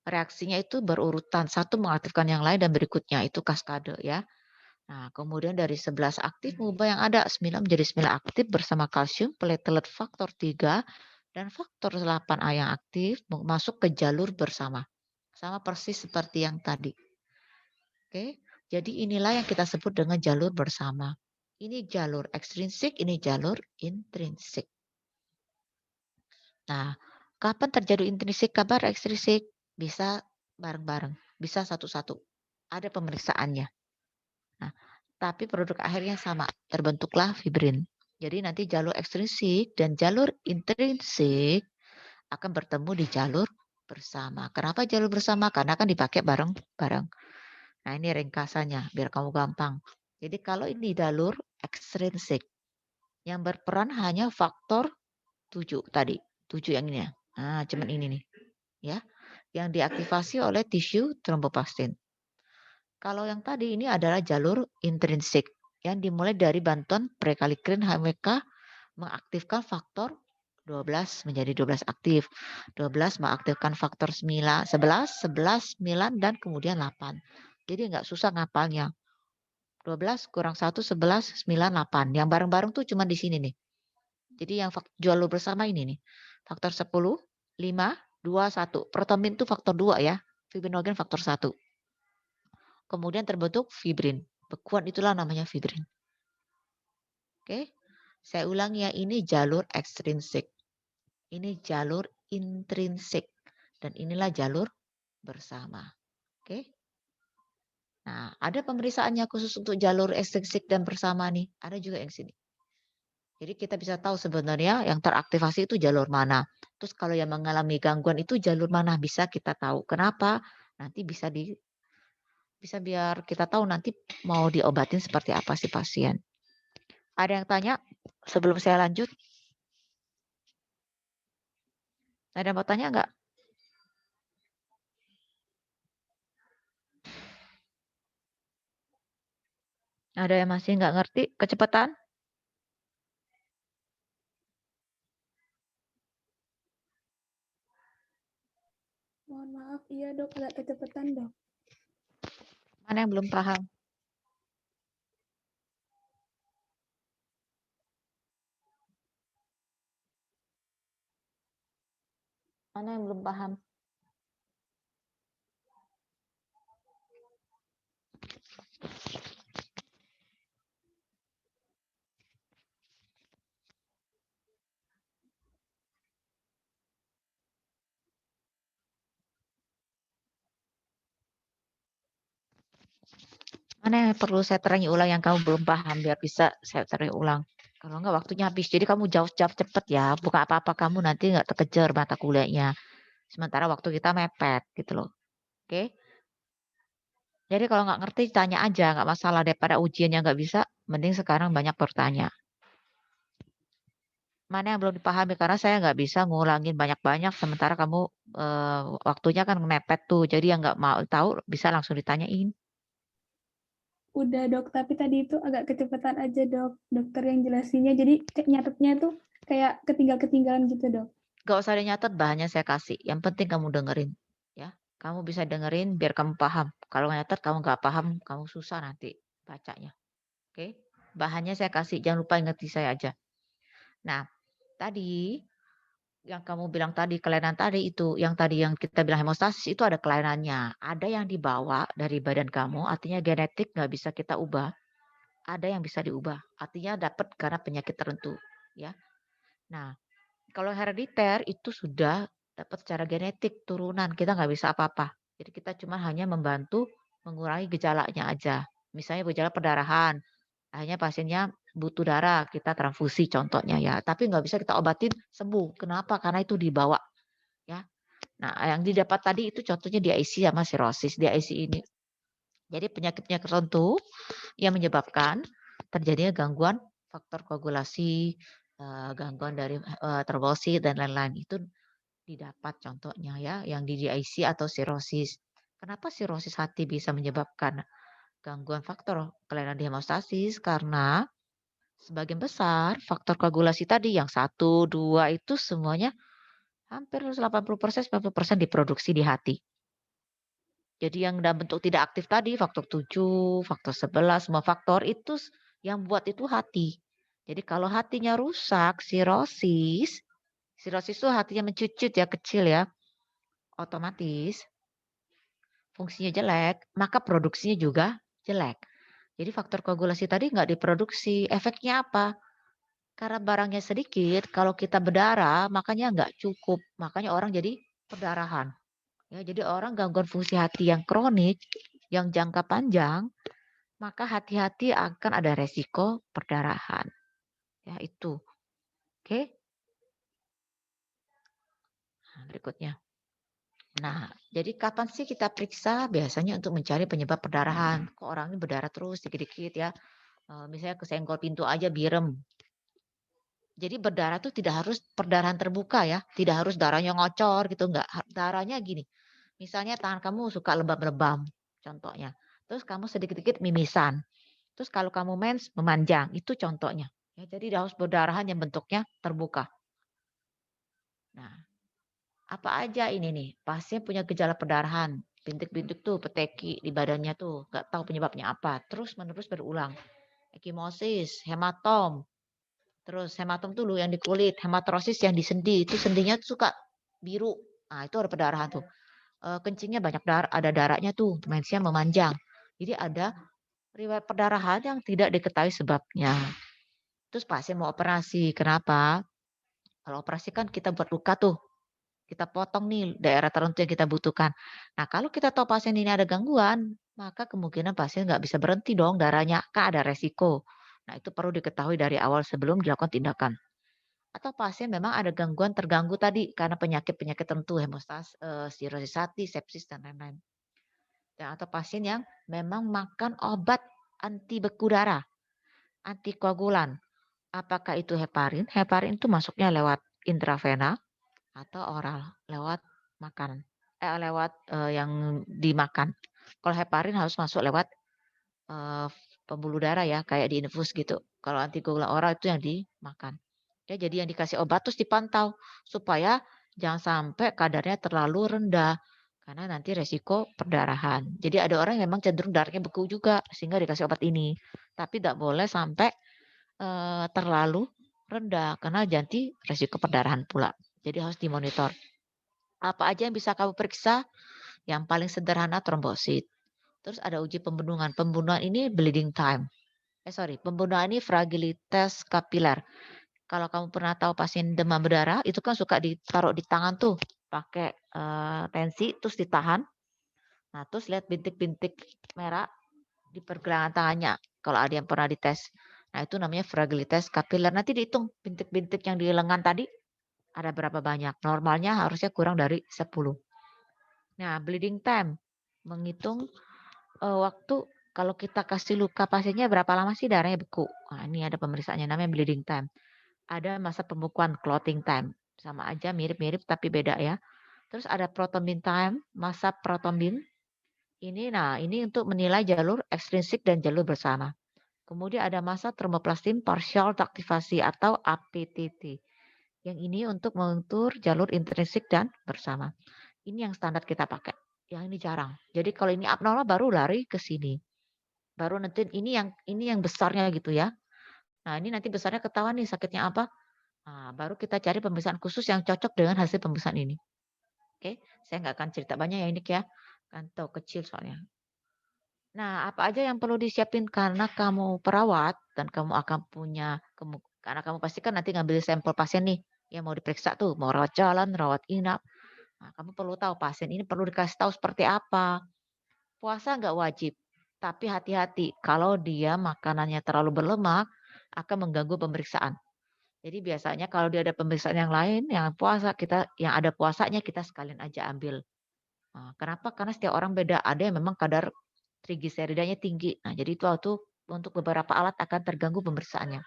Reaksinya itu berurutan, satu mengaktifkan yang lain dan berikutnya, itu kaskade ya. Nah, kemudian dari 11 aktif mengubah yang ada 9 menjadi 9 aktif bersama kalsium, platelet faktor 3 dan faktor 8A yang aktif masuk ke jalur bersama. Sama persis seperti yang tadi. Oke. Jadi inilah yang kita sebut dengan jalur bersama. Ini jalur ekstrinsik, ini jalur intrinsik. Nah, kapan terjadi intrinsik, kabar ekstrinsik? Bisa bareng-bareng, bisa satu-satu. Ada pemeriksaannya. Nah, tapi produk akhirnya sama, terbentuklah fibrin. Jadi nanti jalur ekstrinsik dan jalur intrinsik akan bertemu di jalur bersama. Kenapa jalur bersama? Karena kan dipakai bareng-bareng. Nah, ini ringkasannya biar kamu gampang. Jadi kalau ini jalur ekstrinsik yang berperan hanya faktor 7 tadi, 7 yang ini ya. Nah, cuman ini nih, ya. Yang diaktifasi oleh tisu tromboplastin. Kalau yang tadi ini adalah jalur intrinsik yang dimulai dari bantuan prekallikrein HMWK mengaktifkan faktor 12 menjadi 12 aktif. 12 mengaktifkan faktor 9, 11, 11, 9 dan kemudian 8. Jadi nggak susah ngapalnya. 12 kurang 1, 11, 9, 8. Yang bareng-bareng tuh cuma di sini nih. Jadi yang jalur bersama ini nih. Faktor 10, 5, 2, 1. Protomin tuh faktor 2 ya. Fibrinogen faktor 1. Kemudian terbentuk fibrin. Bekuan itulah namanya fibrin. Oke. Saya ulangi ya, ini jalur ekstrinsik. Ini jalur intrinsik. Dan inilah jalur bersama. Oke. Nah, ada pemeriksaannya khusus untuk jalur ekstrinsik dan bersama nih. Ada juga yang sini. Jadi kita bisa tahu sebenarnya yang teraktivasi itu jalur mana. Terus kalau yang mengalami gangguan itu jalur mana bisa kita tahu. Kenapa? Nanti bisa biar kita tahu nanti mau diobatin seperti apa si pasien. Ada yang tanya sebelum saya lanjut? Ada yang mau tanya nggak? Ada yang masih nggak ngerti kecepatan? Mohon maaf, iya dok, agak kecepatan dok. Mana yang belum paham? Mana yang belum paham? Mana yang perlu saya terangi ulang yang kamu belum paham biar bisa saya terangi ulang. Kalau enggak waktunya habis. Jadi kamu jawab-jawab cepet ya. Bukan apa-apa kamu nanti nggak terkejar mata kuliahnya. Sementara waktu kita mepet gitu loh. Oke? Jadi kalau nggak ngerti tanya aja, nggak masalah daripada ujiannya nggak bisa, mending sekarang banyak bertanya. Mana yang belum dipahami karena saya nggak bisa ngulangin banyak-banyak sementara kamu waktunya kan mepet tuh. Jadi yang nggak mau tahu bisa langsung ditanyain. Udah dok, tapi tadi itu agak kecepatan aja dok. Dokter yang jelasinnya, jadi nyatetnya tuh kayak ketinggalan gitu dok. Nggak usah dinyatet, bahannya saya kasih. Yang penting kamu dengerin. Ya, kamu bisa dengerin biar kamu paham. Kalau nyatet kamu nggak paham, kamu susah nanti bacanya. Oke? Bahannya saya kasih, jangan lupa ingetin saya aja. Nah, tadi yang kamu bilang tadi, kelainan tadi itu, yang tadi yang kita bilang hemostasis itu ada kelainannya. Ada yang dibawa dari badan kamu, artinya genetik nggak bisa kita ubah. Ada yang bisa diubah, artinya dapat karena penyakit tertentu, ya. Nah, kalau herediter itu sudah dapat secara genetik turunan, kita nggak bisa apa-apa. Jadi kita cuma hanya membantu mengurangi gejalanya aja. Misalnya gejala perdarahan, akhirnya pasiennya butuh darah, kita transfusi contohnya ya. Tapi nggak bisa kita obatin sembuh. Kenapa? Karena itu dibawa ya. Nah, yang didapat tadi itu contohnya DIC sama sirosis. DIC ini jadi penyakit-penyakit tertentu yang menyebabkan terjadinya gangguan faktor koagulasi, gangguan dari trombosit dan lain-lain. Itu didapat contohnya ya, yang di DIC atau sirosis. Kenapa sirosis hati bisa menyebabkan gangguan faktor kelainan di hemostasis? Karena sebagian besar faktor koagulasi tadi yang satu 2 itu semuanya hampir 80%, 90% diproduksi di hati. Jadi yang dalam bentuk tidak aktif tadi, faktor 7, faktor 11, semua faktor itu yang buat itu hati. Jadi kalau hatinya rusak, sirosis itu hatinya mencucut ya, kecil ya, otomatis fungsinya jelek, maka produksinya juga jelek. Jadi faktor koagulasi tadi nggak diproduksi, efeknya apa? Karena barangnya sedikit, kalau kita berdarah makanya nggak cukup, makanya orang jadi perdarahan. Ya, jadi orang gangguan fungsi hati yang kronik, yang jangka panjang, maka hati-hati akan ada resiko perdarahan. Ya, itu. Oke. Nah, berikutnya. Nah, jadi kapan sih kita periksa? Biasanya untuk mencari penyebab perdarahan. Kok orang ini berdarah terus dikit-dikit ya. Misalnya kesenggol pintu aja birem. Jadi berdarah tuh tidak harus perdarahan terbuka ya. Tidak harus darahnya ngocor gitu enggak. Darahnya gini. Misalnya tangan kamu suka lebam-lebam contohnya. Terus kamu sedikit-sedikit mimisan. Terus kalau kamu mens memanjang, itu contohnya. Ya, jadi haus perdarahan yang bentuknya terbuka. Nah, apa aja ini nih? Pasien punya gejala perdarahan, bintik-bintik tuh, peteki di badannya tuh, nggak tahu penyebabnya apa. Terus menerus berulang. Ekimosis, hematom. Terus hematom tuh lu yang di kulit, hematrosis yang di sendi, itu sendinya tuh suka biru. Nah, itu ada perdarahan tuh. Kencingnya banyak darah, ada darahnya tuh, mensnya memanjang. Jadi ada riwayat perdarahan yang tidak diketahui sebabnya. Terus pasien mau operasi, kenapa? Kalau operasi kan kita buat luka tuh, kita potong nih daerah tertentu yang kita butuhkan. Nah, kalau kita tahu pasien ini ada gangguan, maka kemungkinan pasien nggak bisa berhenti dong darahnya, kan ada resiko. Nah, itu perlu diketahui dari awal sebelum dilakukan tindakan. Atau pasien memang ada gangguan terganggu tadi karena penyakit-penyakit tertentu, sirosis hati, sepsis, dan lain-lain. Dan atau pasien yang memang makan obat anti beku darah, antikoagulan. Apakah itu heparin? Heparin itu masuknya lewat intravena atau oral, lewat makanan. Yang dimakan. Kalau heparin harus masuk lewat eee, pembuluh darah ya, kayak diinfus gitu. Kalau antikoagulan oral itu yang dimakan. Ya, jadi yang dikasih obat terus dipantau supaya jangan sampai kadarnya terlalu rendah, karena nanti resiko perdarahan. Jadi ada orang yang memang cenderung darahnya beku juga sehingga dikasih obat ini. Tapi tidak boleh sampai terlalu rendah karena nanti resiko perdarahan pula. Jadi harus dimonitor. Apa aja yang bisa kamu periksa? Yang paling sederhana trombosit. Terus ada uji pembunuhan. Pembunuhan ini bleeding time. Pembunuhan ini fragilitas kapiler. Kalau kamu pernah tahu pasien demam berdarah, itu kan suka ditaruh di tangan tuh, pakai tensi, terus ditahan. Nah, terus lihat bintik-bintik merah di pergelangan tangannya. Kalau ada yang pernah dites. Nah, itu namanya fragilitas kapiler. Nanti dihitung bintik-bintik yang di lengan tadi ada berapa banyak. Normalnya harusnya kurang dari 10. Nah, bleeding time menghitung waktu kalau kita kasih luka pasiennya berapa lama sih darahnya beku. Nah, ini ada pemeriksaannya namanya bleeding time. Ada masa pembekuan clotting time. Sama aja mirip-mirip tapi beda ya. Terus ada prothrombin time, masa prothrombin. Ini untuk menilai jalur ekstrinsik dan jalur bersama. Kemudian ada masa tromboplastin partial aktivasi atau APTT. Yang ini untuk mengukur jalur intrinsik dan bersama. Ini yang standar kita pakai. Yang ini jarang. Jadi kalau ini abnormal baru lari ke sini. Baru nanti ini yang besarnya gitu ya. Nah, ini nanti besarnya ketahuan nih sakitnya apa. Nah, baru kita cari pemeriksaan khusus yang cocok dengan hasil pemeriksaan ini. Oke, saya nggak akan cerita banyak ya ini ya. Kan tahu kecil soalnya. Nah, apa aja yang perlu disiapin karena kamu perawat dan kamu akan punya karena kamu pasti kan nanti ngambil sampel pasien nih yang mau diperiksa tuh, mau rawat jalan, rawat inap. Nah, kamu perlu tahu pasien ini perlu dikasih tahu seperti apa. Puasa nggak wajib, tapi hati-hati kalau dia makanannya terlalu berlemak akan mengganggu pemeriksaan. Jadi biasanya kalau dia ada pemeriksaan yang lain, yang puasa yang ada puasanya kita sekalian aja ambil. Kenapa? Karena setiap orang beda. Ada yang memang kadar trigliseridanya tinggi. Nah, jadi itu waktu untuk beberapa alat akan terganggu pemeriksaannya.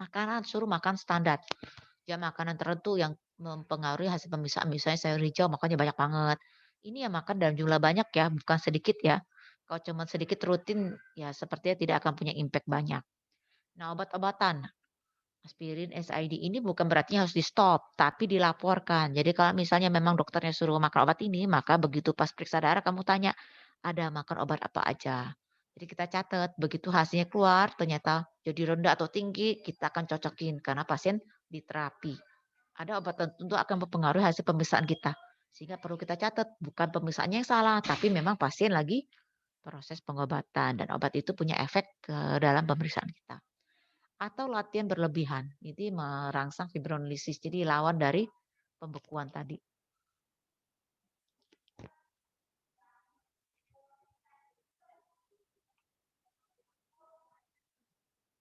Makanan suruh makan standar. Jam makanan tertentu yang mempengaruhi hasil pemeriksaan. Misalnya sayur hijau makannya banyak banget. Ini ya makan dalam jumlah banyak ya, bukan sedikit ya. Kalau cuma sedikit rutin, ya sepertinya tidak akan punya impact banyak. Nah, obat-obatan. Aspirin SID ini bukan berarti harus di-stop, tapi dilaporkan. Jadi kalau misalnya memang dokternya suruh makan obat ini, maka begitu pas periksa darah kamu tanya, "Ada makan obat apa aja?" Jadi kita catat, begitu hasilnya keluar ternyata jadi rendah atau tinggi, kita akan cocokin karena pasien diterapi. Ada obat tertentu akan mempengaruhi hasil pemeriksaan kita. Sehingga perlu kita catat, bukan pemeriksaannya yang salah, tapi memang pasien lagi proses pengobatan dan obat itu punya efek ke dalam pemeriksaan kita. Atau latihan berlebihan, ini merangsang fibronolisis, jadi lawan dari pembekuan tadi.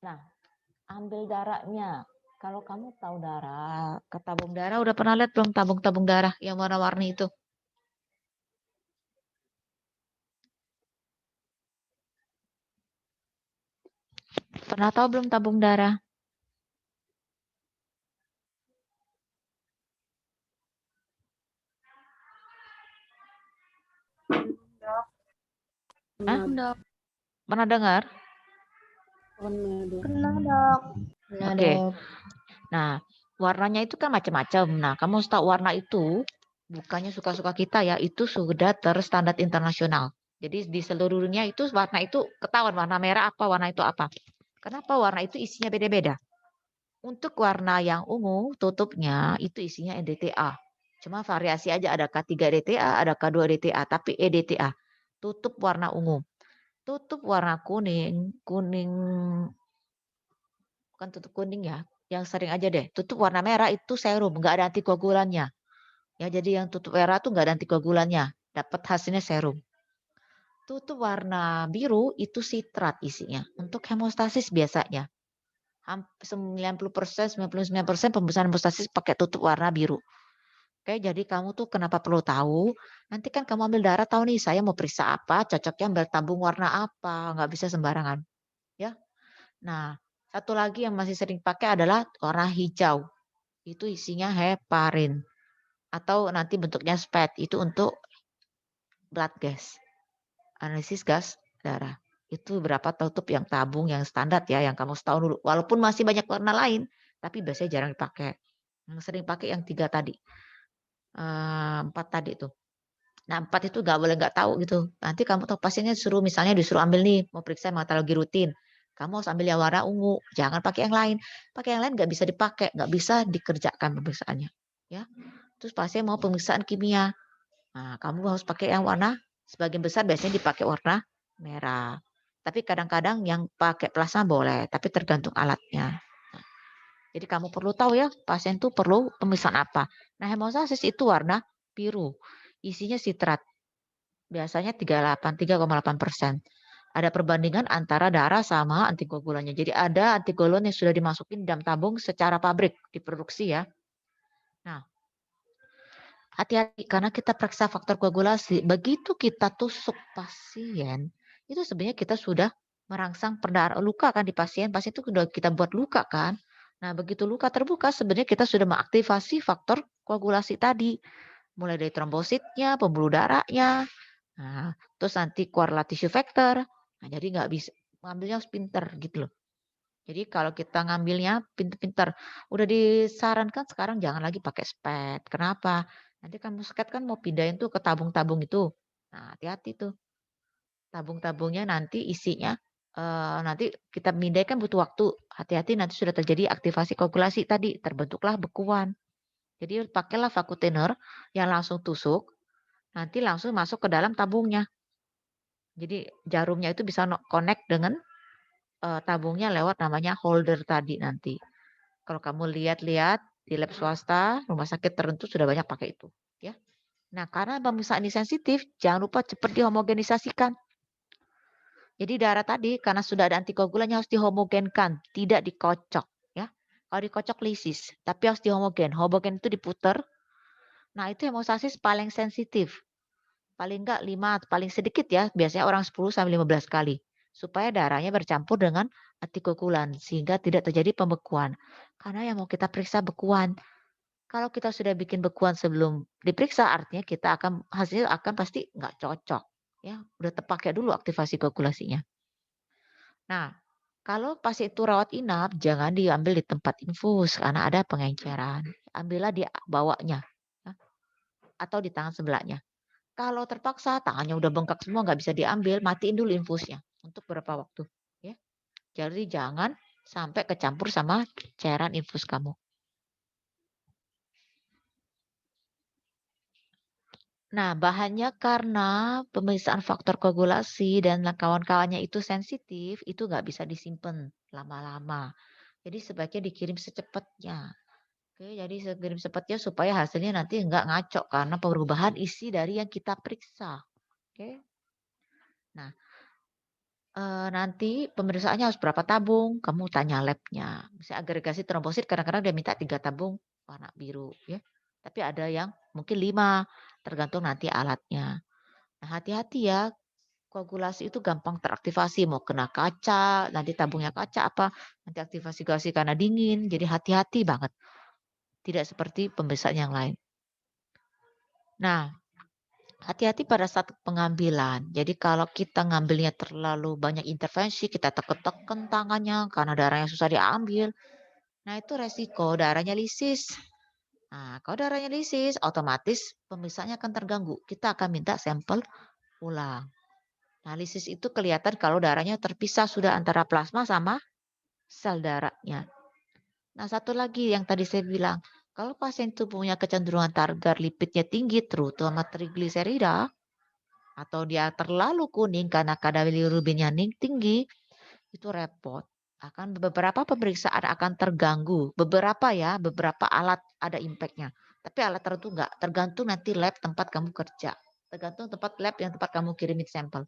Nah, ambil darahnya. Kalau kamu tahu darah, ke tabung darah udah pernah lihat belum tabung-tabung darah yang warna-warni itu? Pernah tahu belum tabung darah? Hah? Dok. Pernah dengar? Pernah, Dok. Oke. Nah, warnanya itu kan macam-macam. Nah, kamu harus tahu warna itu bukannya suka-suka kita ya, itu sudah terstandar internasional. Jadi di seluruh dunia itu warna itu ketahuan warna merah apa, warna itu apa. Kenapa warna itu isinya beda-beda? Untuk warna yang ungu tutupnya itu isinya EDTA. Cuma variasi aja ada K3 DTA, ada K2 DTA, tapi EDTA. Tutup warna ungu. Tutup warna kuning, kuning bukan tutup kuning ya, yang sering aja deh. Tutup warna merah itu serum, nggak ada antikoagulannya. Ya, jadi yang tutup merah tuh nggak ada antikoagulannya. Dapat hasilnya serum. Tutup warna biru itu sitrat isinya. Untuk hemostasis biasanya. 90%, 99% pembesaran hemostasis pakai tutup warna biru. Oke, jadi kamu tuh kenapa perlu tahu? Nanti kan kamu ambil darah tahu nih saya mau periksa apa, cocoknya ambil tabung warna apa, nggak bisa sembarangan. Ya. Nah, satu lagi yang masih sering pakai adalah warna hijau. Itu isinya heparin atau nanti bentuknya SPED itu untuk blood gas, analisis gas darah. Itu berapa tutup yang tabung yang standar ya yang kamu tahu dulu. Walaupun masih banyak warna lain, tapi biasanya jarang dipakai. Yang sering pakai yang 3 tadi, 4 tadi tuh. Nah 4 itu nggak boleh nggak tahu gitu. Nanti kamu tahu pasiennya misalnya disuruh ambil nih, mau periksa hematologi rutin. Kamu harus ambil yang warna ungu, jangan pakai yang lain. Pakai yang lain nggak bisa dipakai, nggak bisa dikerjakan pemeriksaannya. Ya. Terus pasien mau pemeriksaan kimia. Nah, kamu harus pakai yang warna sebagian besar biasanya dipakai warna merah. Tapi kadang-kadang yang pakai plasma boleh, tapi tergantung alatnya. Nah, jadi kamu perlu tahu ya, pasien tuh perlu pemeriksaan apa. Nah, hemostasis itu warna biru. Isinya sitrat. Biasanya 3,8%. Ada perbandingan antara darah sama antikoagulannya. Jadi ada antikoagulan yang sudah dimasukin dalam tabung secara pabrik, diproduksi ya. Nah, hati-hati karena kita periksa faktor koagulasi, begitu kita tusuk pasien, itu sebenarnya kita sudah merangsang luka kan di pasien, pasien itu sudah kita buat luka kan. Nah, begitu luka terbuka sebenarnya kita sudah mengaktifasi faktor koagulasi tadi, mulai dari trombositnya, pembuluh darahnya, nah, terus nanti keluarlah tissue factor. Nah, jadi nggak bisa ngambilnya harus pinter gitu loh. Jadi kalau kita ngambilnya pinter-pinter, udah disarankan sekarang jangan lagi pakai SPED. Kenapa? Nanti kan musket kan mau pindahin tuh ke tabung-tabung itu. Nah, hati-hati tuh. Tabung-tabungnya nanti isinya nanti kita mindai kan butuh waktu. Hati-hati nanti sudah terjadi aktivasi koagulasi tadi, terbentuklah bekuan. Jadi pakailah vacuum thinner yang langsung tusuk, nanti langsung masuk ke dalam tabungnya. Jadi jarumnya itu bisa connect dengan tabungnya lewat namanya holder tadi nanti. Kalau kamu lihat-lihat di lab swasta, rumah sakit tertentu sudah banyak pakai itu, ya. Nah, karena pemeriksaan ini sensitif, jangan lupa cepat dihomogenisasikan. Jadi darah tadi karena sudah ada antikoagulannya harus dihomogenkan, tidak dikocok, ya. Kalau dikocok lisis, tapi harus dihomogen. Homogen itu diputer. Nah, itu hemostasis paling sensitif. Paling enggak 5, paling sedikit ya, biasanya orang 10 sampai 15 kali. Supaya darahnya bercampur dengan antikoagulan sehingga tidak terjadi pembekuan. Karena yang mau kita periksa bekuan. Kalau kita sudah bikin bekuan sebelum diperiksa, artinya kita akan hasil akan pasti nggak cocok, ya. Udah terpakai dulu aktivasi koagulasinya. Nah, Kalau pasien itu rawat inap, jangan diambil di tempat infus karena ada pengenceran. Ambillah di bawahnya ya, atau di tangan sebelahnya. Kalau terpaksa tangannya udah bengkak semua nggak bisa diambil, matiin dulu infusnya untuk beberapa waktu. Ya. Jadi jangan sampai kecampur sama cairan infus kamu. Nah, bahannya karena pemeriksaan faktor koagulasi dan kawan-kawannya itu sensitif, itu nggak bisa disimpan lama-lama. Jadi sebaiknya dikirim secepatnya. Oke, jadi kirim secepatnya supaya hasilnya nanti nggak ngaco karena perubahan isi dari yang kita periksa. Oke. Nah, nanti pemeriksaannya harus berapa tabung, kamu tanya labnya. Misalnya agregasi trombosit kadang-kadang dia minta 3 tabung warna biru ya. Tapi ada yang mungkin 5, tergantung nanti alatnya. Nah, hati-hati ya, koagulasi itu gampang teraktivasi, mau kena kaca, nanti tabungnya kaca apa, nanti aktivasi karena dingin, jadi hati-hati banget. Tidak seperti pemeriksaan yang lain. Nah, hati-hati pada saat pengambilan. Jadi kalau kita ngambilnya terlalu banyak intervensi, kita tekan-tekan tangannya karena darahnya susah diambil. Nah, itu resiko darahnya lisis. Nah, kalau darahnya lisis, otomatis pemeriksaannya akan terganggu. Kita akan minta sampel ulang. Nah, lisis itu kelihatan kalau darahnya terpisah sudah antara plasma sama sel darahnya. Nah, satu lagi yang tadi saya bilang, kalau pasien itu punya kecenderungan target lipidnya tinggi, terutama trigliserida, atau dia terlalu kuning karena kadar bilirubinnya tinggi, itu repot. Beberapa pemeriksaan akan terganggu. Beberapa ya, beberapa alat ada impactnya. Tapi alat tertentu enggak, tergantung nanti lab tempat kamu kerja. Tergantung tempat lab yang tempat kamu kirimin sampel.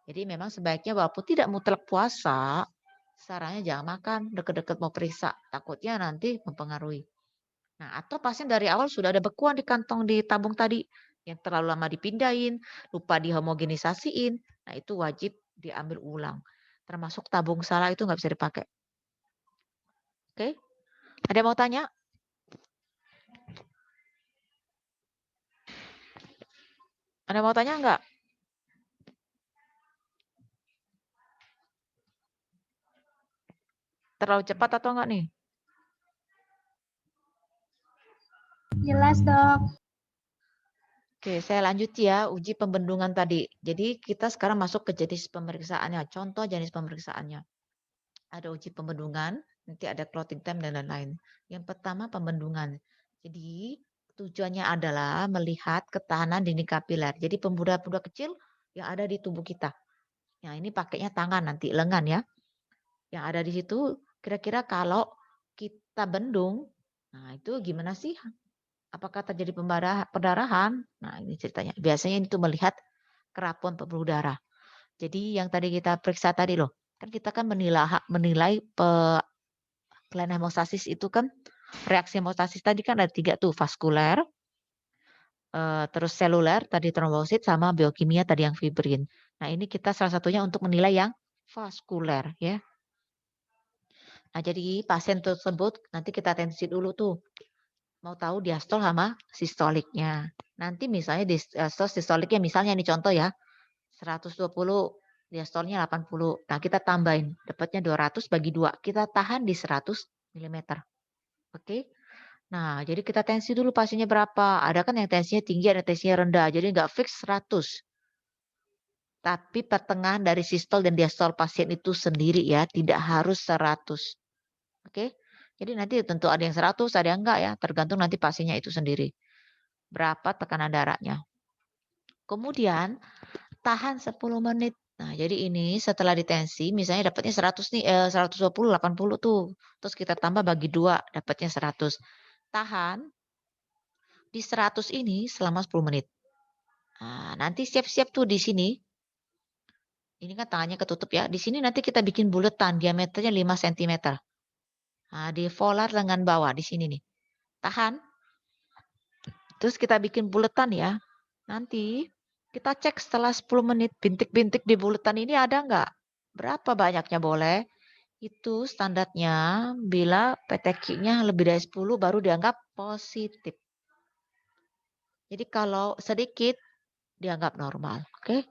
Jadi memang sebaiknya walaupun tidak mutlak puasa, sarannya jangan makan deket-deket mau periksa. Takutnya nanti mempengaruhi. Nah, atau pasien dari awal sudah ada bekuan di kantong di tabung tadi yang terlalu lama dipindahin, lupa dihomogenisasiin. Nah, itu wajib diambil ulang. Termasuk tabung salah itu nggak bisa dipakai. Oke? Ada yang mau tanya? Ada yang mau tanya nggak? Terlalu cepat atau enggak nih? Jelas, Dok. Oke, saya lanjut ya, uji pembendungan tadi. Jadi kita sekarang masuk ke jenis pemeriksaannya. Contoh jenis pemeriksaannya. Ada uji pembendungan, nanti ada clotting time dan lain-lain. Yang pertama pembendungan. Jadi tujuannya adalah melihat ketahanan dinding kapiler. Jadi pembuluh-pembuluh kecil yang ada di tubuh kita. Nah, ini pakainya tangan nanti, lengan ya. Yang ada di situ kira-kira kalau kita bendung, nah itu gimana sih? Apakah terjadi perdarahan? Nah, ini ceritanya. Biasanya itu melihat kerapuan pembuluh darah. Jadi yang tadi kita periksa tadi loh, kan kita kan menilai kelainan hemostasis itu kan reaksi hemostasis tadi kan ada 3 tuh, vaskuler, terus seluler tadi trombosit sama biokimia tadi yang fibrin. Nah, ini kita salah satunya untuk menilai yang vaskuler ya. Nah, jadi pasien tersebut nanti kita tensi dulu tuh. Mau tahu diastol sama sistoliknya. Nanti misalnya diastol sistoliknya misalnya nih contoh ya, 120, diastolnya 80. Nah, kita tambahin, dapatnya 200 bagi 2, kita tahan di 100 milimeter. Oke. Nah, jadi kita tensi dulu pasiennya berapa. Ada kan yang tensinya tinggi, ada tensinya rendah. Jadi nggak fix 100. Tapi pertengahan dari sistol dan diastol pasien itu sendiri ya, tidak harus 100. Oke. Jadi nanti tentu ada yang 100, ada yang enggak ya, tergantung nanti pasiennya itu sendiri. Berapa tekanan darahnya. Kemudian tahan 10 menit. Nah, jadi ini setelah ditensi misalnya dapatnya 100 nih, 120, 80 tuh. Terus kita tambah bagi 2, dapatnya 100. Tahan di 100 ini selama 10 menit. Nah, nanti siap-siap tuh di sini. Ini kan tangannya ketutup ya. Di sini nanti kita bikin buletan diameternya 5 cm. Nah, di volar lengan bawah di sini nih. Tahan. Terus kita bikin buletan ya. Nanti kita cek setelah 10 menit bintik-bintik di buletan ini ada nggak? Berapa banyaknya boleh? Itu standarnya bila PTQ-nya lebih dari 10 baru dianggap positif. Jadi kalau sedikit dianggap normal, oke?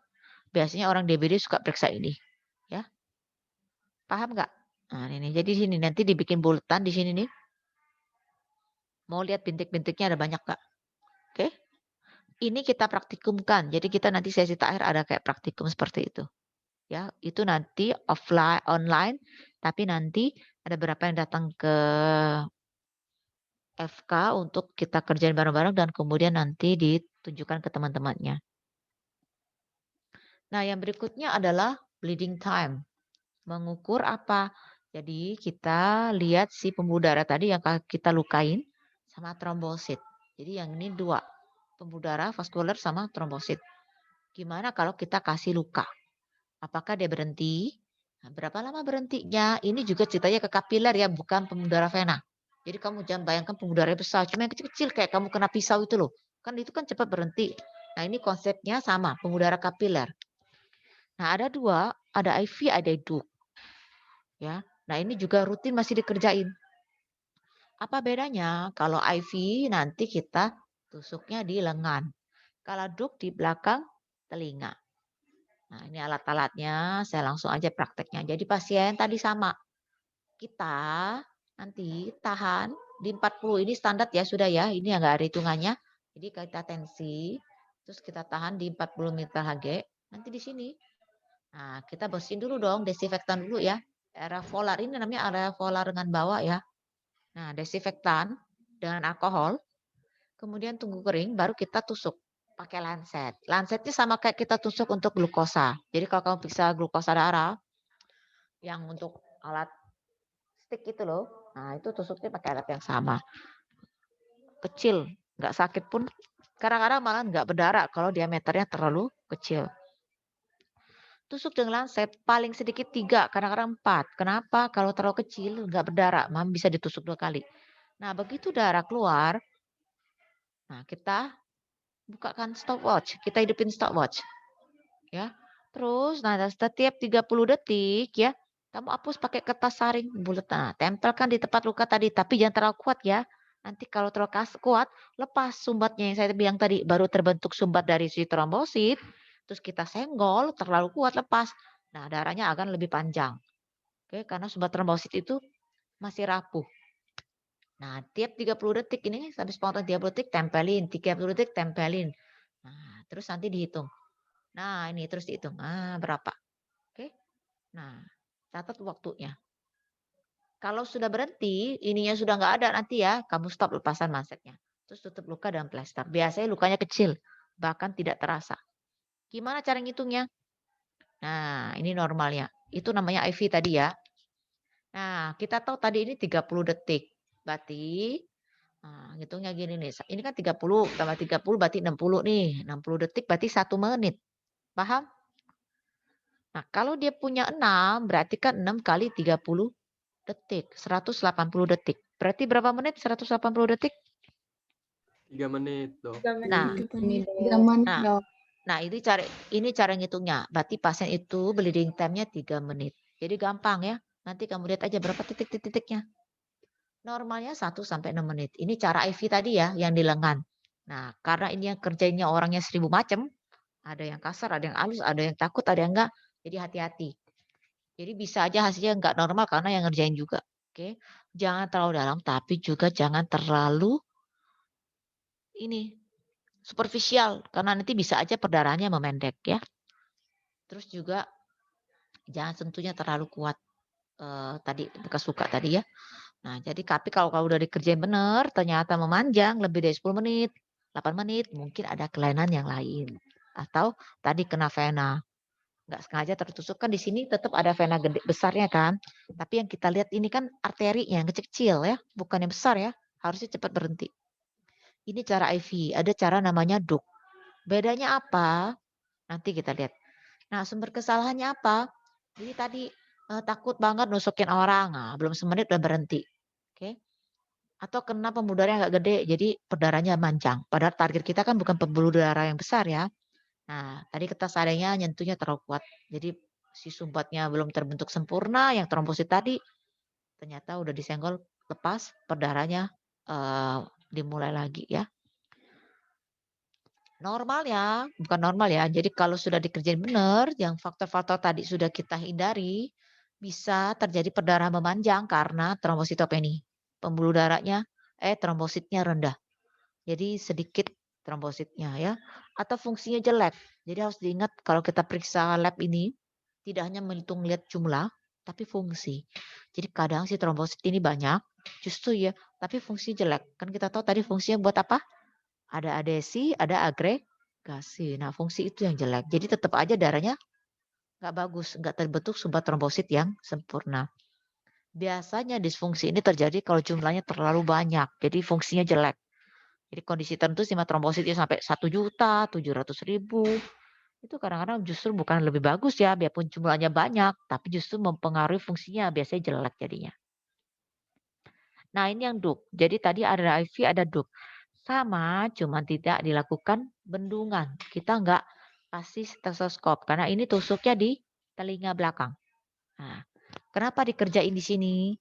Biasanya orang DBD suka periksa ini, ya. Paham nggak? Nah, ini jadi sini nanti dibikin buletan di sini nih. Mau lihat bintik-bintiknya ada banyak nggak? Oke. Ini kita praktikumkan. Jadi kita nanti sesi terakhir ada kayak praktikum seperti itu. Ya, itu nanti offline online, tapi nanti ada berapa yang datang ke FK untuk kita kerjain bareng-bareng dan kemudian nanti ditunjukkan ke teman-temannya. Nah, yang berikutnya adalah bleeding time. Mengukur apa? Jadi kita lihat si pembuluh darah tadi yang kita lukain sama trombosit. Jadi yang ini dua, pembuluh darah vaskular sama trombosit. Gimana kalau kita kasih luka? Apakah dia berhenti? Nah, berapa lama berhentinya? Ini juga ceritanya ke kapiler ya, bukan pembuluh darah vena. Jadi kamu jangan bayangkan pembuluh darah besar, cuma yang kecil-kecil kayak kamu kena pisau itu loh. Kan itu kan cepat berhenti. Nah ini konsepnya sama, pembuluh darah kapiler. Nah ada dua, ada IV, ada DUC. Ya. Nah ini juga rutin masih dikerjain. Apa bedanya? Kalau IV nanti kita tusuknya di lengan. Kalau DUC di belakang telinga. Nah, ini alat-alatnya, saya langsung aja prakteknya. Jadi pasien tadi sama, kita nanti tahan di 40, ini standar ya sudah ya, ini nggak ada hitungannya. Jadi kita tensi, terus kita tahan di 40 meter Hg, nanti di sini. Nah, kita bersihin dulu dong, desinfektan dulu ya. Area volar, ini namanya area volar dengan bawah ya. Nah, desinfektan dengan alkohol, kemudian tunggu kering, baru kita tusuk pakai lancet. Lancetnya sama kayak kita tusuk untuk glukosa. Jadi kalau kamu periksa glukosa darah, yang untuk alat stick itu loh, nah itu tusuknya pakai alat yang sama. Kecil, nggak sakit pun. Kadang-kadang malah nggak berdarah kalau diameternya terlalu kecil. Tusuk dengan lancet paling sedikit 3, kadang-kadang 4. Kenapa? Kalau terlalu kecil nggak berdarah, mam bisa ditusuk 2 kali. Nah begitu darah keluar, nah kita bukakan stopwatch, kita hidupin stopwatch. Ya. Terus nah setiap 30 detik ya, kamu hapus pakai kertas saring bulat. Nah, tempelkan di tempat luka tadi, tapi jangan terlalu kuat ya. Nanti kalau terlalu kuat, lepas sumbatnya yang saya bilang tadi, baru terbentuk sumbat dari si trombosit, terus kita senggol, terlalu kuat lepas. Nah, darahnya akan lebih panjang. Oke, karena sumbat trombosit itu masih rapuh. Nah, tiap 30 detik ini sampai sepotong 30 detik tempelin, 30 detik tempelin. Nah, terus nanti dihitung. Nah, ini terus dihitung. Ah, berapa? Oke. Nah, catat waktunya. Kalau sudah berhenti, ininya sudah nggak ada nanti ya, kamu stop lepasan mansetnya. Terus tutup luka dengan plester. Biasanya lukanya kecil, bahkan tidak terasa. Gimana cara ngitungnya? Nah, ini normalnya. Itu namanya IV tadi ya. Nah, kita tahu tadi ini 30 detik. Berarti, nah, ngitungnya gini nih. Ini kan 30 tambah 30 berarti 60 nih. 60 detik berarti 1 menit. Paham? Nah, kalau dia punya 6, berarti kan 6 kali 30 detik, 180 detik. Berarti berapa menit 180 detik? 3 menit, Dok. 3 menit. Nah, 3 menit, nah, Dok. nah ini cara ngitungnya. Berarti pasien itu bleeding time-nya 3 menit. Jadi gampang ya. Nanti kamu lihat aja berapa titik-titiknya. Normalnya 1 sampai 6 menit. Ini cara IV tadi ya yang di lengan. Nah, karena ini yang kerjanya orangnya 1000 macam, ada yang kasar, ada yang halus, ada yang takut, ada yang enggak. Jadi hati-hati. Jadi bisa aja hasilnya nggak normal karena yang ngerjain juga. Oke. Jangan terlalu dalam, tapi juga jangan terlalu ini superficial karena nanti bisa aja perdarahannya memendek ya. Terus juga jangan sentuhnya terlalu kuat tadi bekas luka tadi ya. Nah, jadi tapi kalau udah dikerjain bener ternyata memanjang lebih dari 10 menit, 8 menit, mungkin ada kelainan yang lain. Atau tadi kena vena. Nggak sengaja tertusuk kan di sini tetap ada vena gede besarnya kan. Tapi yang kita lihat ini kan arterinya yang kecil-kecil ya, bukan yang besar ya. Harusnya cepat berhenti. Ini cara IV, ada cara namanya DUC. Bedanya apa? Nanti kita lihat. Nah, sumber kesalahannya apa? Jadi tadi takut banget nusukin orang, nah, belum semenit udah berhenti. Oke. Atau kena pembuluh darah yang agak gede, jadi perdarahannya manjang. Padahal target kita kan bukan pembuluh darah yang besar ya. Nah, tadi kertas adanya nyentuhnya terlalu kuat. Jadi si sumbatnya belum terbentuk sempurna, yang trombosit tadi ternyata udah disenggol lepas, perdarahannya dimulai lagi ya. Normal ya, bukan normal ya. Jadi kalau sudah dikerjain benar, yang faktor-faktor tadi sudah kita hindari, bisa terjadi perdarahan memanjang karena trombositopeni. Pembuluh darahnya, trombositnya rendah. Jadi sedikit trombositnya ya. Atau fungsinya jelek. Jadi harus diingat kalau kita periksa lab ini, tidak hanya menghitung lihat jumlah, tapi fungsi. Jadi kadang si trombosit ini banyak, justru ya, tapi fungsi jelek. Kan kita tahu tadi fungsinya buat apa? Ada adesi, ada agregasi. Nah, fungsi itu yang jelek. Jadi tetap aja darahnya nggak bagus, nggak terbentuk sumber trombosit yang sempurna. Biasanya disfungsi ini terjadi kalau jumlahnya terlalu banyak, jadi fungsinya jelek. Jadi kondisi tertentu sehingga trombositnya sampai 1.700.000. Itu kadang-kadang justru bukan lebih bagus ya, biarpun jumlahnya banyak, tapi justru mempengaruhi fungsinya, biasanya jelek jadinya. Nah, ini yang DUK. Jadi tadi ada IV, ada DUK. Sama, cuma tidak dilakukan bendungan. Kita nggak kasih stetoskop, karena ini tusuknya di telinga belakang. Nah, kenapa dikerjain di sini?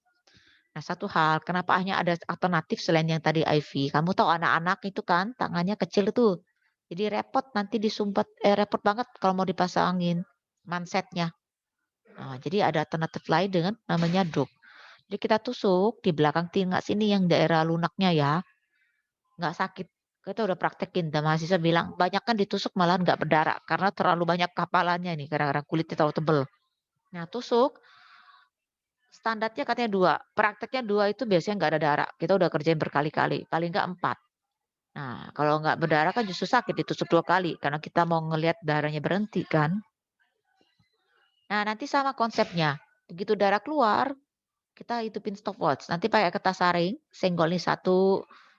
Nah, satu hal, kenapa hanya ada alternatif selain yang tadi IV? Kamu tahu anak-anak itu kan tangannya kecil itu. Jadi repot nanti disumpet, repot banget kalau mau dipasangin mansetnya. Nah, jadi ada alternatif lain dengan namanya DUK. Jadi kita tusuk di belakang telinga sini yang daerah lunaknya ya, nggak sakit. Kita udah praktekin dan mahasiswa bilang banyak kan ditusuk malah nggak berdarah karena terlalu banyak kapalannya nih, kadang-kadang kulitnya terlalu tebel. Nah, tusuk standarnya katanya 2, prakteknya 2 itu biasanya nggak ada darah. Kita udah kerjain berkali-kali, paling nggak 4. Nah, kalau nggak berdarah kan justru sakit ditusuk 2 kali karena kita mau ngelihat darahnya berhenti kan. Nah, nanti sama konsepnya. Begitu darah keluar, kita hitupin stopwatch. Nanti pakai kertas saring, senggol nih 1,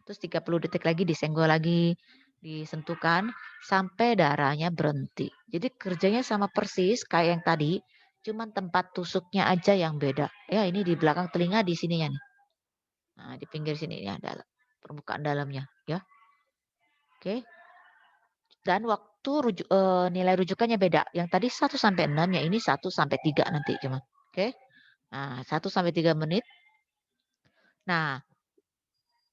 terus 30 detik lagi disenggol lagi, disentuhkan sampai darahnya berhenti. Jadi kerjanya sama persis kayak yang tadi, cuman tempat tusuknya aja yang beda. Ya, ini di belakang telinga di sininya nih. Nah, di pinggir sini ya, permukaan dalamnya ya. Oke. Dan waktu nilai rujukannya beda. Yang tadi 1 sampai 6, yang ini 1 sampai 3 nanti cuma. Oke. Nah, 1 sampai 3 menit. Nah,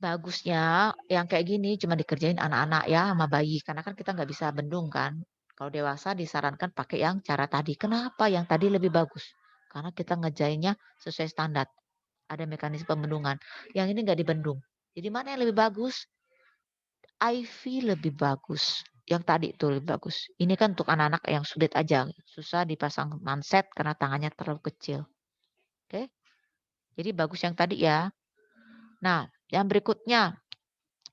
bagusnya yang kayak gini cuma dikerjain anak-anak ya sama bayi, karena kan kita nggak bisa bendung kan. Kalau dewasa disarankan pakai yang cara tadi. Kenapa yang tadi lebih bagus? Karena kita ngerjainnya sesuai standar. Ada mekanisme pembendungan. Yang ini nggak dibendung. Jadi mana yang lebih bagus? IV lebih bagus. Yang tadi itu lebih bagus. Ini kan untuk anak-anak yang sulit aja. Susah dipasang manset karena tangannya terlalu kecil. Oke. Jadi bagus yang tadi ya. Nah, yang berikutnya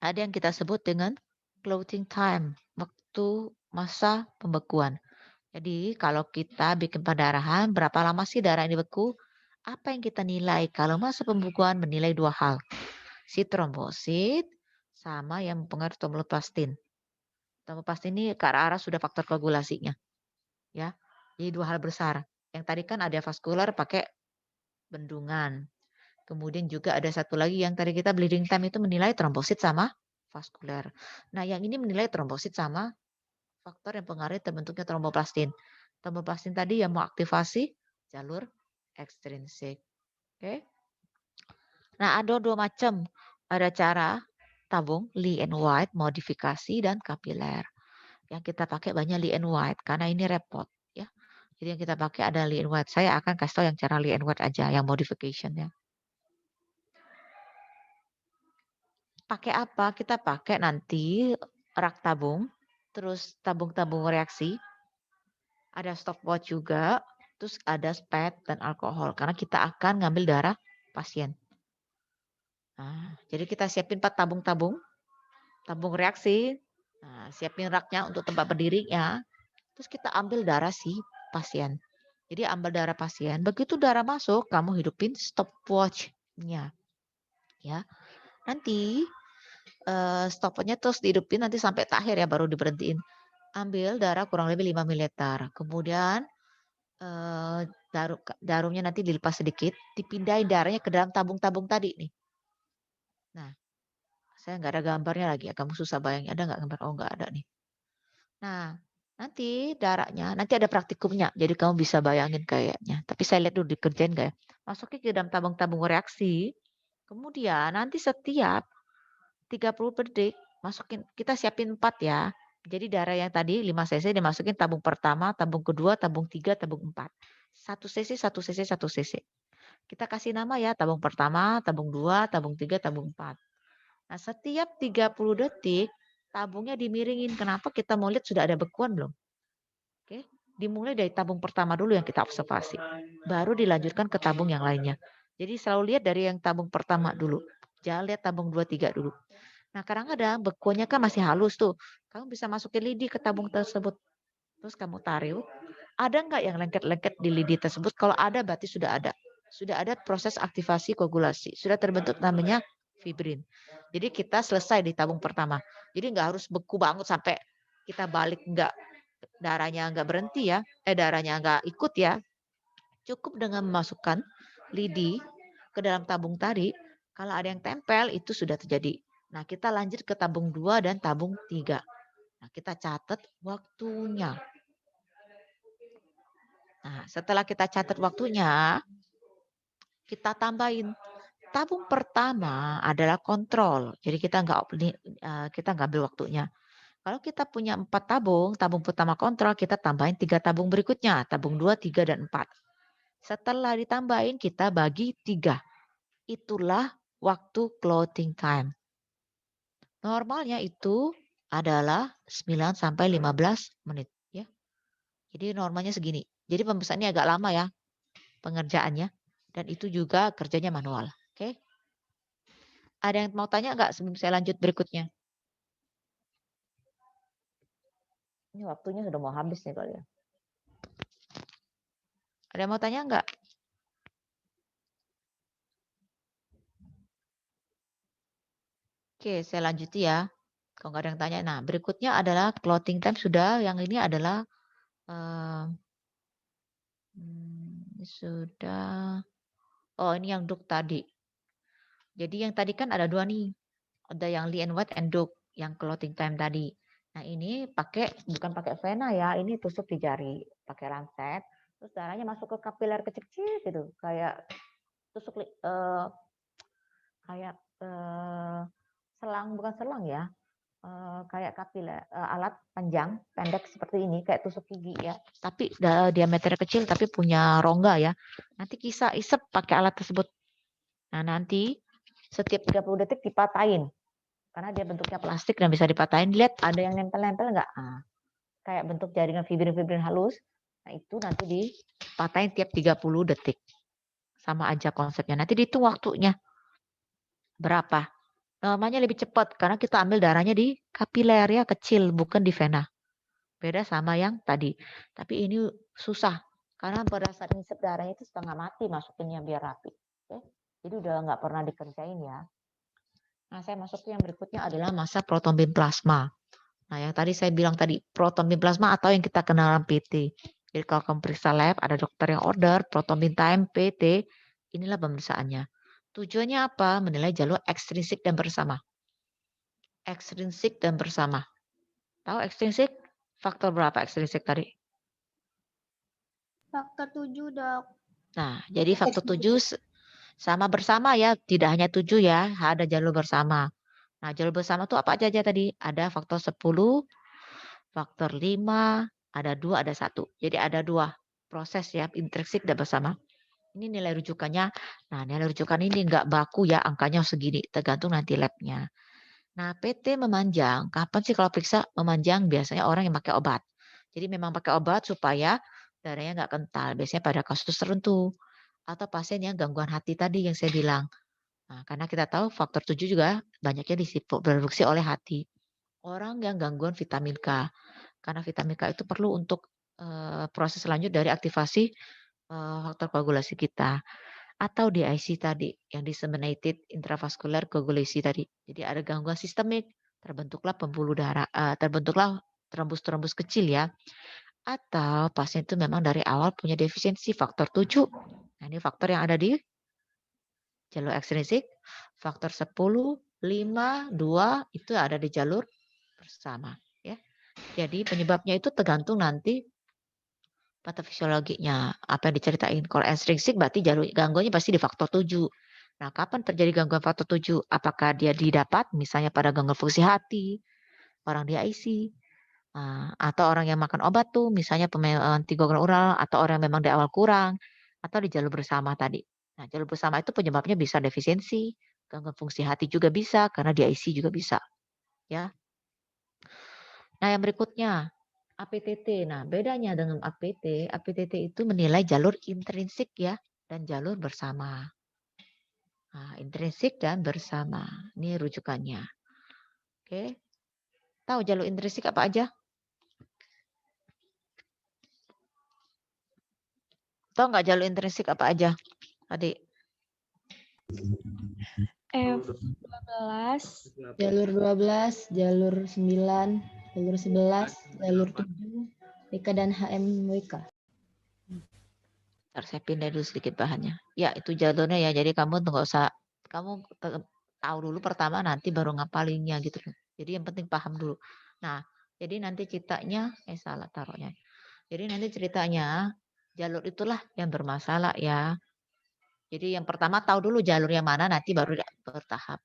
ada yang kita sebut dengan clotting time, waktu masa pembekuan. Jadi kalau kita bikin pendarahan, berapa lama sih darah ini beku? Apa yang kita nilai? Kalau masa pembekuan menilai 2 hal. Si trombosit sama yang mempengaruhi tromboplastin. Tromboplastin ini ke arah sudah faktor koagulasinya. Ya. Jadi 2 hal besar. Yang tadi kan ada vaskular pakai bendungan. Kemudian juga ada satu lagi yang tadi kita bleeding time itu menilai trombosit sama vaskuler. Nah, yang ini menilai trombosit sama faktor yang pengaruhi terbentuknya tromboplastin. Tromboplastin tadi yang mau aktivasi jalur ekstrinsik. Oke. Nah, ada 2 macam. Ada cara tabung Lee and White, modifikasi dan kapiler. Yang kita pakai banyak Lee and White karena ini repot ya. Jadi yang kita pakai ada Lee and White. Saya akan kasih tahu yang cara Lee and White aja, yang modification ya. Pakai apa? Kita pakai nanti rak tabung, terus tabung-tabung reaksi, ada stopwatch juga, terus ada spet dan alkohol karena kita akan ngambil darah pasien. Nah, jadi kita siapin 4 tabung-tabung, tabung reaksi, nah, siapin raknya untuk tempat berdirinya, terus kita ambil darah si pasien. Jadi ambil darah pasien, begitu darah masuk, kamu hidupin stopwatch-nya. Ya. Nanti stopwatch-nya terus dihidupin nanti sampai akhir ya baru diberhentiin. Ambil darah kurang lebih 5 ml. Kemudian jarumnya nanti dilepas sedikit, dipindahin darahnya ke dalam tabung-tabung tadi nih. Nah, saya nggak ada gambarnya lagi ya, kamu susah bayangin. Ada nggak gambar? Oh, nggak ada nih. Nah, nanti darahnya, nanti ada praktikumnya. Jadi kamu bisa bayangin kayaknya. Tapi saya lihat dulu dikerjain nggak ya. Masukin ke dalam tabung-tabung reaksi. Kemudian nanti setiap 30 detik masukin, kita siapin 4 ya. Jadi darah yang tadi 5 cc dimasukin tabung pertama, tabung kedua, tabung 3, tabung 4. 1 cc, 1 cc, 1 cc. Kita kasih nama ya, tabung pertama, tabung 2, tabung 3, tabung 4. Nah, setiap 30 detik tabungnya dimiringin. Kenapa? Kita mau lihat sudah ada bekuan belum. Oke, dimulai dari tabung pertama dulu yang kita observasi. Baru dilanjutkan ke tabung yang lainnya. Jadi selalu lihat dari yang tabung pertama dulu. Jangan lihat tabung 2, 3 dulu. Nah, kadang-kadang bekuannya kan masih halus tuh. Kamu bisa masukin lidi ke tabung tersebut. Terus kamu taruh. Ada nggak yang lengket-lengket di lidi tersebut? Kalau ada berarti sudah ada. Sudah ada proses aktivasi koagulasi. Sudah terbentuk namanya fibrin. Jadi kita selesai di tabung pertama. Jadi nggak harus beku banget sampai kita balik nggak, darahnya nggak berhenti ya. Darahnya nggak ikut ya. Cukup dengan memasukkan lidi ke dalam tabung tadi. Kalau ada yang tempel itu sudah terjadi. Nah, kita lanjut ke tabung 2 dan tabung 3. Nah, kita catat waktunya. Nah, setelah kita catat waktunya, kita tambahin. Tabung pertama adalah kontrol. Jadi kita nggak ambil waktunya. Kalau kita punya 4 tabung, tabung pertama kontrol, kita tambahin 3 tabung berikutnya. Tabung 2, 3, dan 4. Setelah ditambahin, kita bagi 3. Itulah waktu clotting time. Normalnya itu adalah 9 sampai 15 menit. Ya. Jadi normalnya segini. Jadi pemeriksaan ini agak lama ya pengerjaannya. Dan itu juga kerjanya manual. Oke. Ada yang mau tanya nggak sebelum saya lanjut berikutnya? Ini waktunya sudah mau habis nih kali ya. Ada yang mau tanya nggak? Oke, saya lanjuti ya. Kalau nggak ada yang tanya. Nah, berikutnya adalah clotting time sudah. Yang ini adalah sudah. Oh, ini yang Duk tadi. Jadi yang tadi kan ada 2 nih. Ada yang Lee and White and Duk, yang clotting time tadi. Nah, ini bukan pakai vena ya, ini tusuk di jari, pakai lancet. Terus darahnya masuk ke kapiler kecil-kecil gitu, kayak tusuk kayak selang, bukan selang ya. Kayak kapiler, alat panjang, pendek seperti ini, kayak tusuk gigi ya. Tapi diameternya kecil tapi punya rongga ya. Nanti kisah isep pakai alat tersebut. Nah, nanti setiap 30 detik dipatahin. Karena dia bentuknya plastik dan bisa dipatahin. Lihat ada yang nempel-nempel nggak? Nah, kayak bentuk jaringan fibrin-fibrin halus. Nah, itu nanti dipatahin tiap 30 detik. Sama aja konsepnya. Nanti dihitung waktunya. Berapa? Namanya lebih cepat karena kita ambil darahnya di kapiler ya, kecil, bukan di vena. Beda sama yang tadi. Tapi ini susah. Karena pada saat ngisep darahnya itu setengah mati masukinnya biar rapi. Oke? Jadi udah nggak pernah dikerjain ya. Nah, saya masuk ke yang berikutnya adalah masa proton beam plasma. Nah, yang tadi saya bilang tadi, proton beam plasma atau yang kita kenal PT. Jadi kalau kamu periksa lab, ada dokter yang order, proton beam time, PT, inilah pemeriksaannya. Tujuannya apa? Menilai jalur ekstrinsik dan bersama. Ekstrinsik dan bersama. Tahu ekstrinsik? Faktor berapa ekstrinsik tadi? Faktor 7, Dok. Nah, jadi faktor 7 sama bersama ya, tidak hanya 7 ya, ada jalur bersama. Nah, jalur bersama itu apa aja tadi? Ada faktor 10, faktor 5, ada 2, ada 1. Jadi ada 2 proses ya, intrinsik dan bersama. Ini nilai rujukannya. Nah, nilai rujukan ini enggak baku ya, angkanya segini, tergantung nanti labnya. Nah, PT memanjang. Kapan sih kalau periksa memanjang? Biasanya orang yang pakai obat. Jadi memang pakai obat supaya darahnya nggak kental. Biasanya pada kasus tertentu. Atau pasien yang gangguan hati tadi yang saya bilang. Nah, karena kita tahu faktor 7 juga banyaknya diproduksi oleh hati. Orang yang gangguan vitamin K. Karena vitamin K itu perlu untuk proses lanjut dari aktivasi faktor koagulasi kita. Atau DIC tadi, yang disseminated intravascular coagulation tadi. Jadi ada gangguan sistemik, terbentuklah pembuluh darah, terbentuklah trombus-trombus kecil ya. Atau pasien itu memang dari awal punya defisiensi faktor 7. Nah, ini faktor yang ada di jalur ekstrinsik, faktor 10, 5, 2 itu ada di jalur bersama ya. Jadi penyebabnya itu tergantung nanti patofisiologinya, apa yang diceritain. Kalau ekstrinsik berarti jalur gangguannya pasti di faktor 7. Nah, kapan terjadi gangguan faktor 7? Apakah dia didapat misalnya pada gangguan fungsi hati, orang di IC, Atau orang yang makan obat tuh, misalnya anticoagulan oral, atau orang yang memang di awal kurang, atau di jalur bersama tadi. Nah, jalur bersama itu penyebabnya bisa defisiensi, gangguan fungsi hati juga bisa, karena di IC juga bisa. Ya. Nah, yang berikutnya, APTT. Nah, bedanya dengan APTT itu menilai jalur intrinsik ya, dan jalur bersama. Nah, intrinsik dan bersama. Ini rujukannya. Oke. Tahu jalur intrinsik apa aja? Tahu nggak jalur intrinsik apa aja? Adik. F12, Jalur 12, jalur 9, jalur 11, jalur 7, WK dan HMWK. Ntar saya pindah dulu sedikit bahannya. Ya, itu jalurnya ya. Jadi kamu nggak usah, kamu tahu dulu pertama, nanti baru ngapalinnya gitu. Jadi yang penting paham dulu. Nah, jadi nanti ceritanya, salah taruhnya. Jadi nanti ceritanya, jalur itulah yang bermasalah ya. Jadi yang pertama tahu dulu jalur yang mana, nanti baru bertahap.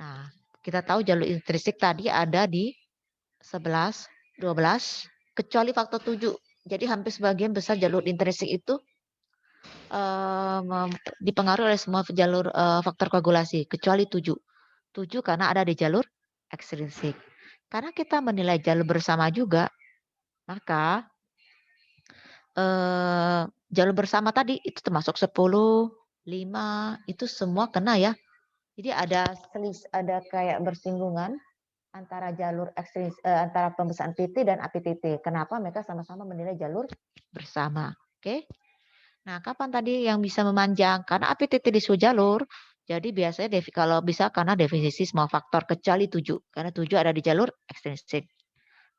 Nah, kita tahu jalur intrinsik tadi ada di 11, 12, kecuali faktor 7. Jadi hampir sebagian besar jalur intrinsik itu dipengaruhi oleh semua jalur faktor koagulasi, kecuali 7. 7 karena ada di jalur ekstrinsik. Karena kita menilai jalur bersama juga, maka jalur bersama tadi itu termasuk 10, 5, itu semua kena ya. Jadi ada kayak bersinggungan antara jalur antara pemeriksaan PT dan APTT. Kenapa mereka sama-sama menilai jalur bersama? Oke. Nah, kapan tadi yang bisa memanjang? Karena APTT di sebuah jalur, jadi biasanya kalau bisa karena definisi semua faktor kecuali 7. Karena 7 ada di jalur ekstrinsik.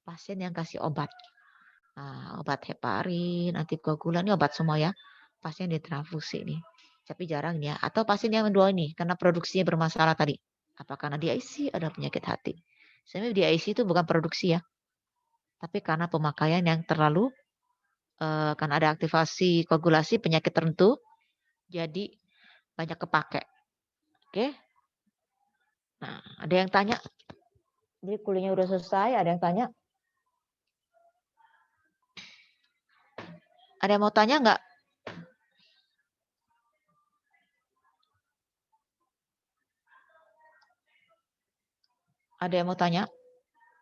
Pasien yang kasih obat. Obat heparin, antikoagulan, ini obat semua ya. Pasien ditransfusi nih. Tapi jarang ya. Atau pasien yang kedua ini, karena produksinya bermasalah tadi. Apa karena di IC ada penyakit hati? Sebenarnya di IC itu bukan produksi ya. Tapi karena pemakaian yang terlalu, karena ada aktivasi koagulasi penyakit tertentu, jadi banyak kepake. Oke. Nah, ada yang tanya? Jadi kuliahnya udah selesai, ada yang tanya? Ada yang mau tanya nggak? Ada yang mau tanya?